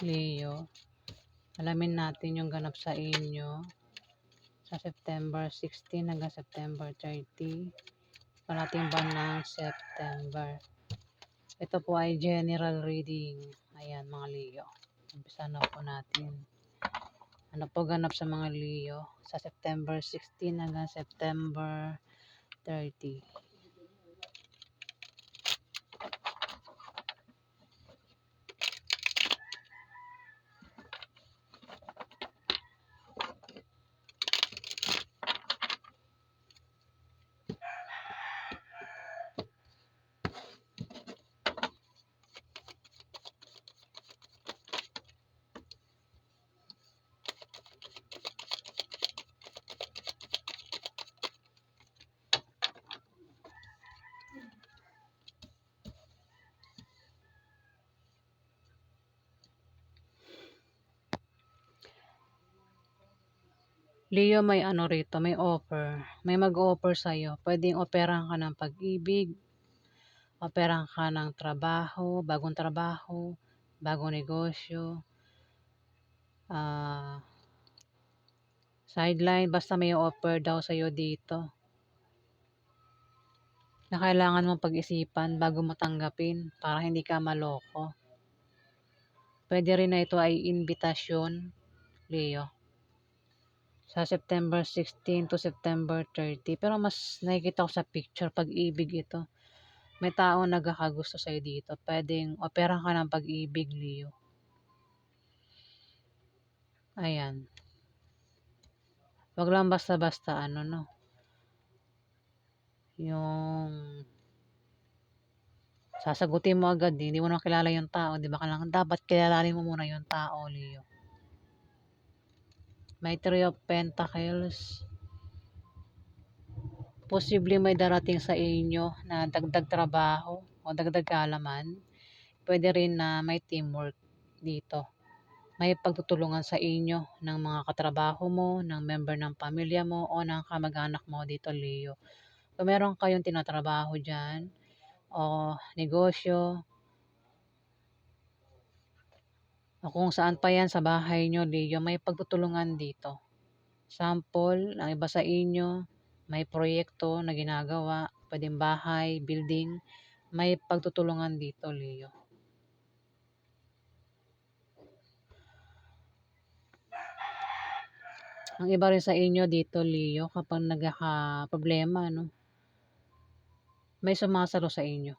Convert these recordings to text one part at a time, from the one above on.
Leo, alamin natin yung ganap sa inyo sa September 16 hanggang September 30. Parating ba ng September? Ito po ay general reading. Ayan mga Leo. Umpisa na po natin. Ano po ganap sa mga Leo sa September 16 hanggang September 30. Leo, may ano rito, may offer. May mag-offer sa'yo. Pwedeng operahan ka ng pag-ibig, operahan ka ng trabaho, bagong negosyo, sideline, basta may offer daw sa'yo dito na kailangan mong pag-isipan bago mo tanggapin para hindi ka maloko. Pwede rin na ito ay invitasyon, Leo, sa September 16 to September 30. Pero mas nakikita ko sa picture, pag-ibig ito. May tao nagkakagusto sa'yo dito. Pwedeng operahan ka ng pag-ibig, Leo. Ayan. Wag lang basta-basta, no? Yung sasagutin mo agad, hindi mo na kilala yung tao, di ba? Kailangan dapat kilalanin mo muna yung tao, Leo. May Three of Pentacles. Posible may darating sa inyo na dagdag trabaho o dagdag kaalaman. Pwede rin na may teamwork dito. May pagtutulungan sa inyo ng mga katrabaho mo, ng member ng pamilya mo, o ng kamag-anak mo dito, Leo. Kung meron kayong tinatrabaho dyan, o negosyo, o kung saan pa yan sa bahay nyo, Leo, may pagtutulungan dito. Sample, ang iba sa inyo, may proyekto na ginagawa, pwedeng bahay, building, may pagtutulungan dito, Leo. Ang iba rin sa inyo dito, Leo, kapag nagkaka-problema, no, may sumasalo sa inyo.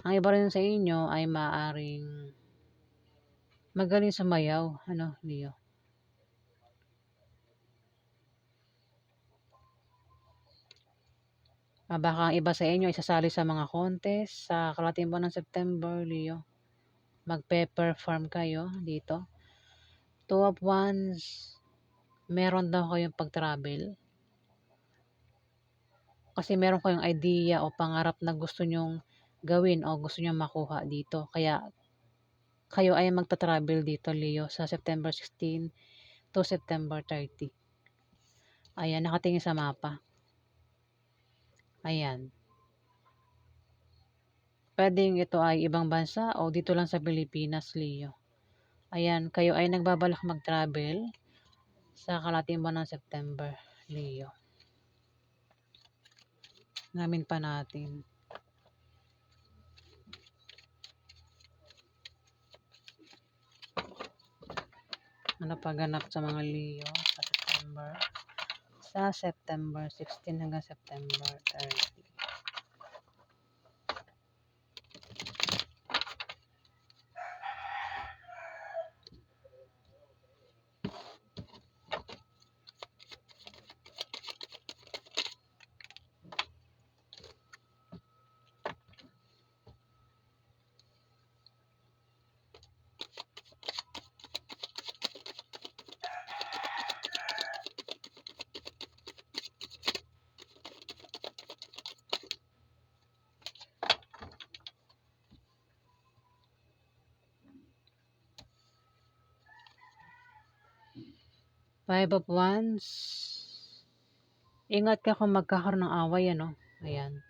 Ang iba rin sa inyo ay maaring magaling sumayaw, Leo. Baka ang iba sa inyo ay sasali sa mga contest sa kalahating buwan ng September, Leo. Magpe-perform kayo dito. Two of Wands, meron daw kayong pag-travel. Kasi meron kayong idea o pangarap na gusto nyong gawin o gusto nyong makuha dito. Kaya kayo ay magta-travel dito, Leo, sa September 16 to September 30. Ayan, nakatingin sa mapa. Ayan. Pwedeng ito ay ibang bansa o dito lang sa Pilipinas, Leo. Ayan, kayo ay nagbabalak mag-travel sa kalahating buwan ng September, Leo. Namin pa natin. Ano pa ganap sa mga Leo sa September? Sa September 16 hanggang September 30. 5 of Wands. Ingat ka kung magkakaroon ng away, Ayan.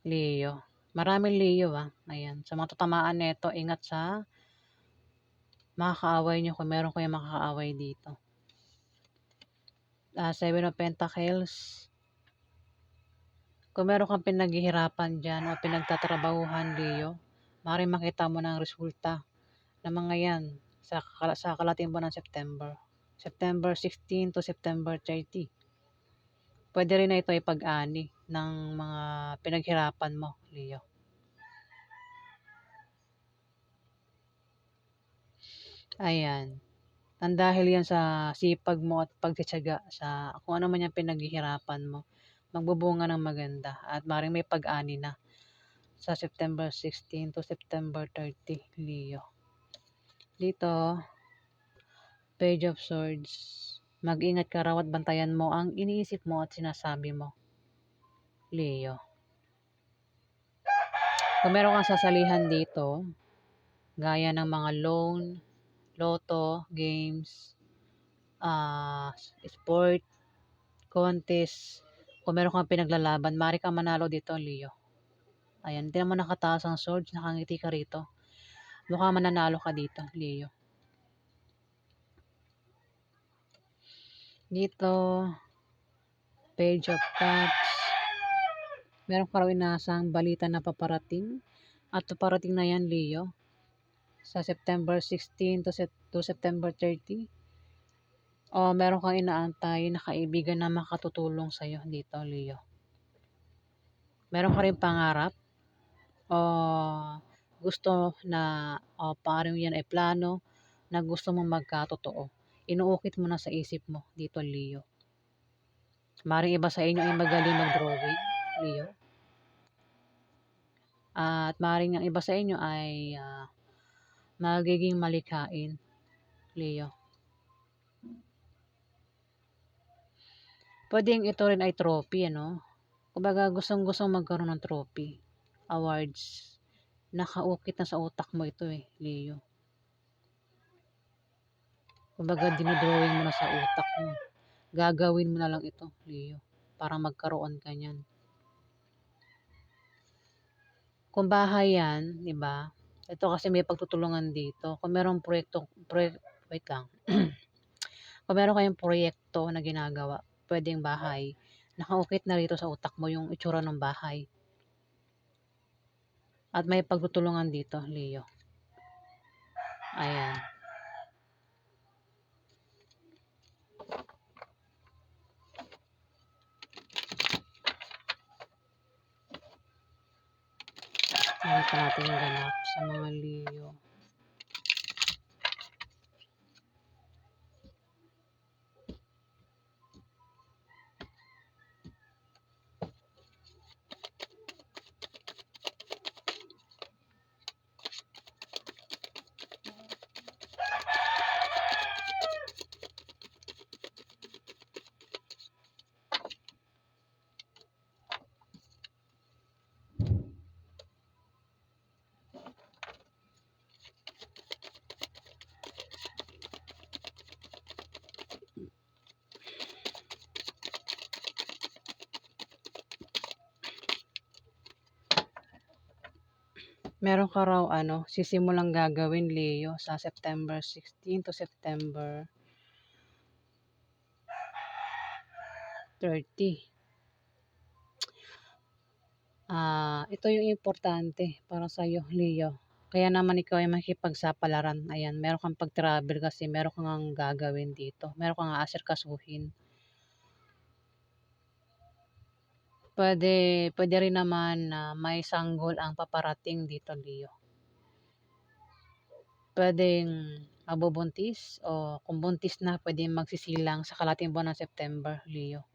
Leo. Maraming Leo Ayan. Sa mga tatamaan nito, ingat sa makakaaway nyo kung meron kayong makakaaway dito. Seven of Pentacles. Kung meron kang pinaghihirapan dyan o pinagtatrabahuhan, Leo, maaaring makita mo ng resulta ng mga yan sa kalating buwan ng September. September 16 to September 30. Pwede rin na ito ipag-ani ng mga pinaghirapan mo, Leo. Ayan. Dahil yan sa sipag mo at pagtitiyaga sa kung ano man yung pinaghihirapan mo, magbubunga ng maganda at maring may pag-ani na sa September 16 to September 30, Leo. Dito, Page of Swords. Mag-ingat ka raw at bantayan mo ang iniisip mo at sinasabi mo, Leo. Kung meron kang sasalihan dito, gaya ng mga loan, loto, games, sport, contest, kung meron kang pinaglalaban, maaari kang manalo dito, Leo. Ayan, hindi naman nakataas ang swords, nakangiti ka rito. Mukhang mananalo ka dito, Leo. Dito, Page of Cups. Meron ka raw inasang balita na paparating. At paparating na yan, Leo. Sa September 16 to September 30. O meron kang inaantay na kaibigan na makatutulong sa'yo dito, Leo. Meron ka rin pangarap o gusto na parang yan ay plano na gusto mong magkatotoo. Inuukit mo na sa isip mo dito, Leo. Maring iba sa inyo ay magaling mag-drawing, Leo. At maring ang iba sa inyo ay magiging malikhain, Leo. Pwedeng ito rin ay trophy, ano? Kumbaga gustong-gustong magkaroon ng trophy, awards. Nakaukit na sa utak mo ito Leo. Kumbaga dinodrawing mo na sa utak mo. Gagawin mo na lang ito, Leo, para magkaroon ka niyan. Kung bahay yan, di ba? Ito kasi may pagtutulungan dito. Kung merong wait lang. Kung meron kayong proyekto na ginagawa, pwedeng bahay, nakaukit na rito sa utak mo yung itsura ng bahay. At may pagtutulungan dito, Leo. Ayan. Nakita natin yung ganap sa mga Leo. Meron ka raw sisimulang gagawin, Leo, sa September 16 to September 30. Ito yung importante para sa iyo, Leo. Kaya naman ikaw ay makikipagsapalaran. Ayan, meron kang pag-travel kasi meron kang gagawin dito. Meron kang aasikasuhin. Pwede rin naman na may sanggol ang paparating dito, Leo. Pwedeng mabubuntis o kung buntis na, pwedeng magsisilang sa kalating buwan ng September, Leo.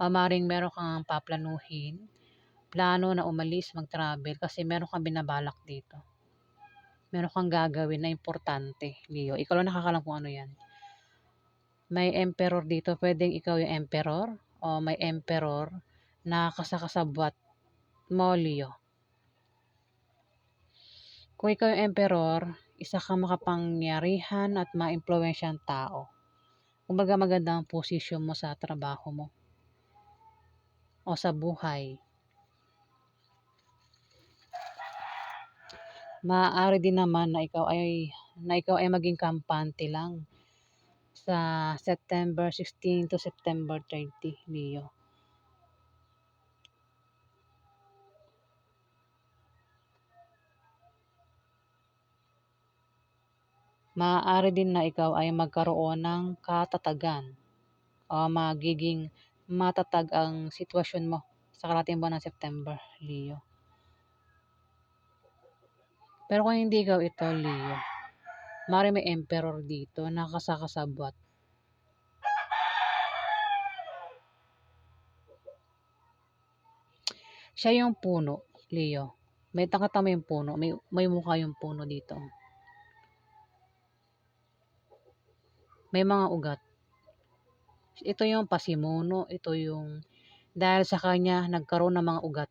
Maring meron kang paplanuhin, plano na umalis, mag-travel kasi meron kang binabalak dito. Meron kang gagawin na importante, Leo. Ikaw lang nakakalam kung ano yan. May emperor dito, pwedeng ikaw yung emperor o may emperor na kasakasabwat mo, Leo. Kung ikaw yung emperor, isa kang makapangyarihan at ma-impluwensyang tao. Kumbaga maganda ang posisyon mo sa trabaho mo o sa buhay. Maaari din naman na ikaw ay maging kampante lang sa September 16 to September 30, Leo. Maaari din na ikaw ay magkaroon ng katatagan o magiging matatag ang sitwasyon mo sa kalahating buwan ng September, Leo. Pero kung hindi ikaw ito, Leo, maaari may emperor dito na kasakasabwat. Siya yung puno, Leo. May takata mo yung puno, may mukha yung puno dito. May mga ugat. Ito yung pasimuno, ito yung dahil sa kanya nagkaroon ng mga ugat.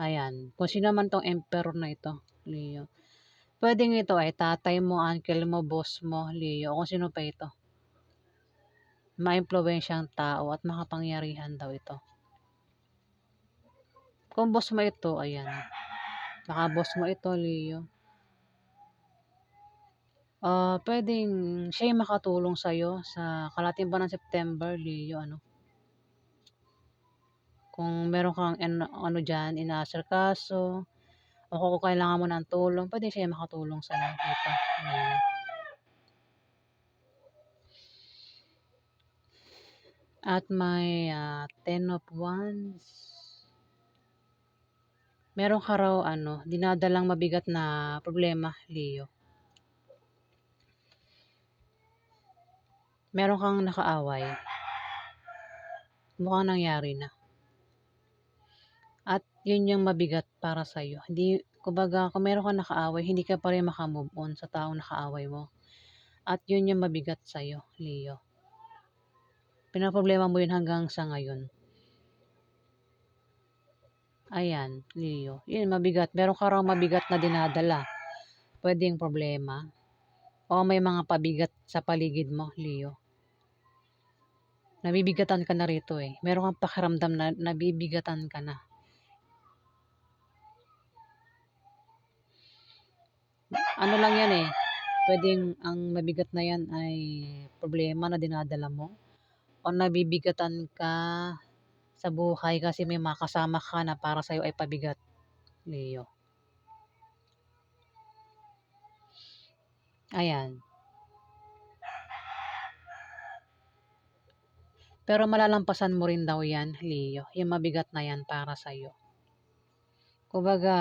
Ayan, kung sino man tong emperor na ito, Leo. Pwedeng ito ay tatay mo, uncle mo, boss mo, Leo, o kung sino pa ito. Ma-impluwensyang tao at makapangyarihan daw ito. Kung boss mo ito, ayan. Baka boss mo ito, Leo. Pwedeng siya yung makatulong sa'yo sa kalahating buwan ng September, Leo, ano. Kung meron kang ano dyan, inaasikaso, o kung kailangan mo ng tulong, pwede siya yung makatulong sa'yo dito, Leo. At may 10 of Wands. Meron ka raw dinadalang mabigat na problema, Leo. Meron kang nakaaway. Mukhang nangyari na. At yun yung mabigat para sa'yo. Hindi, kumbaga, kung meron kang nakaaway, hindi ka pa rin makamove on sa taong nakaaway mo. At yun yung mabigat sa'yo, Leo. Pinaproblema mo yun hanggang sa ngayon. Ayan, Leo. Yun, mabigat. Meron ka raw mabigat na dinadala. Pwedeng problema. O may mga pabigat sa paligid mo, Leo. Nabibigatan ka na rito eh. Meron kang pakiramdam na nabibigatan ka na. Ano lang yan eh. Pwedeng ang mabigat na yan ay problema na dinadala mo. O nabibigatan ka sa buhay kasi may makasama ka na para sa'yo ay pabigat, Leo. Ayan. Pero malalampasan mo rin daw yan, Leo. Yung mabigat na yan para sa'yo. Kumbaga,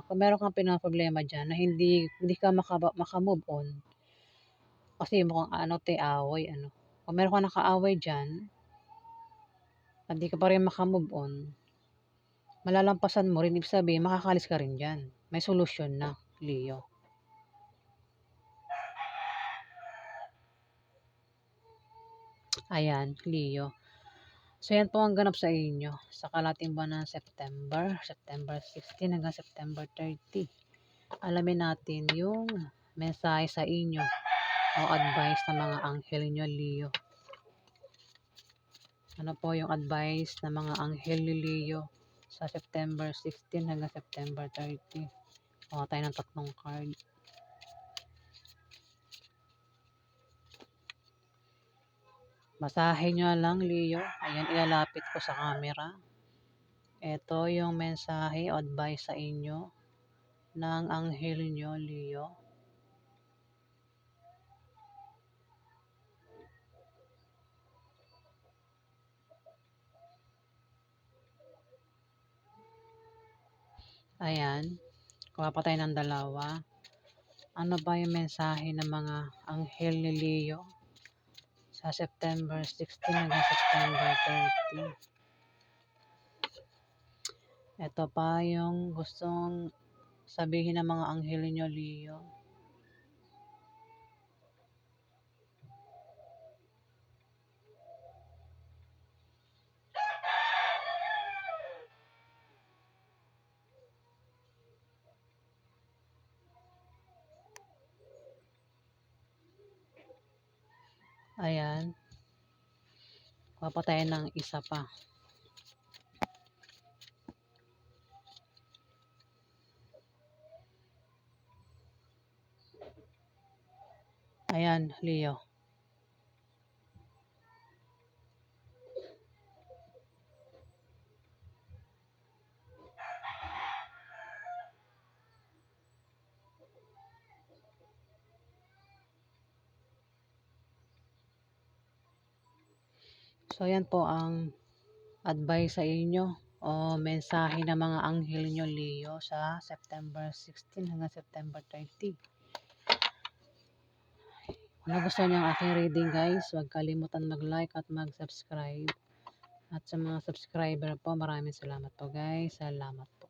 kung meron kang pinaproblema dyan na hindi ka makamove on, kasi mukhang away, Kung meron kang nakaaway dyan, at di ka pa rin makamove on, malalampasan mo rin, ibig sabihin, makakalis ka rin dyan. May solusyon na, Leo. Ayan, Leo. So, yan po ang ganap sa inyo sa kalahating buwan ng September 16 hanggang September 30. Alamin natin yung mensahe sa inyo o advice ng mga anghel nyo, Leo. Ano po yung advice ng mga anghel ni Leo sa September 16 hanggang September 30? O tayo ng 3 card. Basahin nyo lang, Leo. Ayan, ilalapit ko sa camera. Ito yung mensahe o advice sa inyo ng anghel nyo, Leo. Ayan. Kuha pa tayo ng 2. Ano ba yung mensahe ng mga anghel ni Leo sa September 16 hanggang September 30? Ito pa yung gustong sabihin ng mga anghel nyo, Leo. Ayan. Kuha pa tayo ng isa pa. Ayan, Leo. So, ayan po ang advice sa inyo o mensahe ng mga anghel nyo, Leo, sa September 16 hanggang September 30. Kung nagustuhan niyo ang aking reading, guys, huwag kalimutan mag-like at mag-subscribe. At sa mga subscriber po, maraming salamat po, guys. Salamat.